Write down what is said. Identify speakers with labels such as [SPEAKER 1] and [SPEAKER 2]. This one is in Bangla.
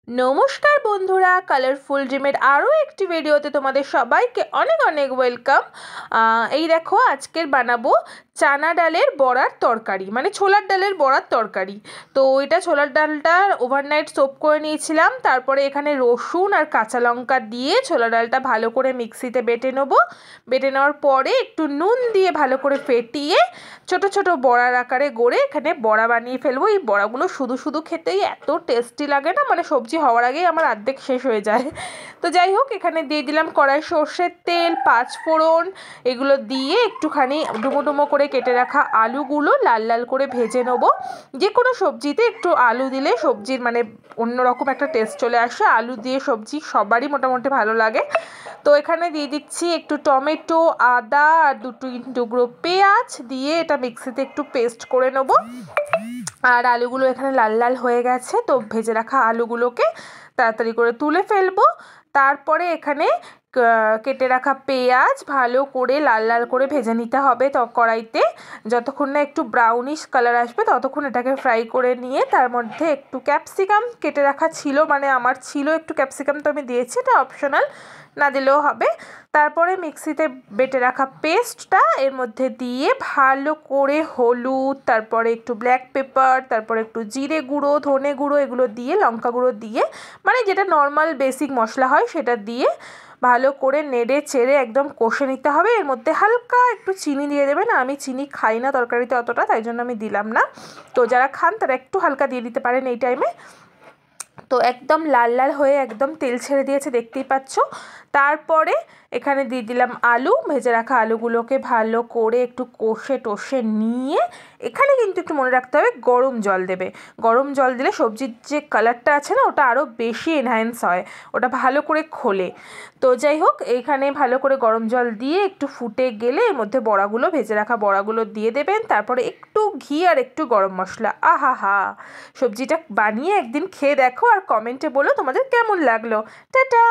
[SPEAKER 1] নমস্কার বন্ধুরা, কালারফুল ড্রিমের আরও একটি ভিডিওতে তোমাদের সবাইকে অনেক অনেক ওয়েলকাম। এই দেখো, আজকের বানাবো চানা ডালের বড়ার তরকারি, মানে ছোলার ডালের বড়ার তরকারি। তো এটা ছোলার ডালটা ওভারনাইট সোপ করে নিয়েছিলাম। তারপরে এখানে রসুন আর কাঁচা লঙ্কা দিয়ে ছোলা ডালটা ভালো করে মিক্সিতে বেটে নেবো। বেটে নেওয়ার পরে একটু নুন দিয়ে ভালো করে ফেটিয়ে ছোট ছোট বড়ার আকারে গড়ে এখানে বড়া বানিয়ে ফেলবো। এই বড়াগুলো শুধু শুধু খেতেই এত টেস্টি লাগে না, মানে সবজি হওয়ার আগেই আমার অর্ধেক শেষ হয়ে যায়। তো যাই হোক, এখানে দিয়ে দিলাম কড়াই সর্ষের তেল, 5 ফোড়ন, এগুলো দিয়ে একটুখানি ডুমো ডুমো করে কেটে রাখা আলুগুলো লাল লাল করে ভেজে নেবো। যে কোনো সবজিতে একটু আলু দিলে সবজির মানে অন্যরকম একটা টেস্ট চলে আসে। আলু দিয়ে সবজি সবারই মোটামুটি ভালো লাগে। তো এখানে দিয়ে দিচ্ছি একটু টমেটো, আদা আর দুটো টুকরো পেঁয়াজ দিয়ে এটা মিক্সিতে একটু পেস্ট করে নেবো। আর আলুগুলো এখানে লাল লাল হয়ে গেছে, তো ভেজে রাখা আলুগুলোকে তাড়াতাড়ি করে তুলে ফেলবো। তারপরে এখানে কেটে রাখা পেঁয়াজ ভালো করে লাল লাল করে ভেজে নিতে হবে তো কড়াইতে। যতক্ষণ না একটু ব্রাউনিশ কালার আসবে ততক্ষণ এটাকে ফ্রাই করে নিয়ে তার মধ্যে একটু ক্যাপসিকাম কেটে রাখা ছিল, মানে আমার ছিল একটু ক্যাপসিকাম, তো আমি দিয়েছি, এটা অপশনাল, না দিলেও হবে। তারপরে মিক্সিতে বেটে রাখা পেস্টটা এর মধ্যে দিয়ে ভালো করে হলুদ, তারপরে একটু ব্ল্যাক পেপার, তারপরে একটু জিরে গুঁড়ো, ধনে গুঁড়ো, এগুলো দিয়ে লঙ্কা গুঁড়ো দিয়ে, মানে যেটা নর্মাল বেসিক মশলা হয় সেটা দিয়ে ভালো করে নেড়ে চেড়ে একদম কষে নিতে হবে। এর মধ্যে হালকা একটু চিনি দিয়ে দেবেন। আমি চিনি খাই না তরকারিতে অতটা, তাই জন্য আমি দিলাম না। তো যারা খান তারা একটু হালকা দিয়ে দিতে পারেন এই টাইমে। তো একদম লাল লাল হয়ে একদম তেল ছেড়ে দিয়েছে, দেখতেই পাচ্ছ। তারপরে এখানে দিয়ে দিলাম আলু, ভেজে রাখা আলুগুলোকে ভালো করে একটু কষে টষে নিয়ে এখানে কিন্তু একটু মনে রাখতে হবে গরম জল দেবে। গরম জল দিলে সবজির যে কালারটা আছে না, ওটা আরও বেশি এনহ্যান্স হয়, ওটা ভালো করে খোলে। তো যাই হোক, এইখানে ভালো করে গরম জল দিয়ে একটু ফুটে গেলে এর মধ্যে বড়াগুলো, ভেজে রাখা বড়াগুলো দিয়ে দেবেন। তারপরে একটু ঘি আর একটু গরম মশলা। আহা হা, সবজিটা বানিয়ে একদিন খেয়ে দেখো আর কমেন্টে বলো তোমাদের কেমন লাগলো। টাটা।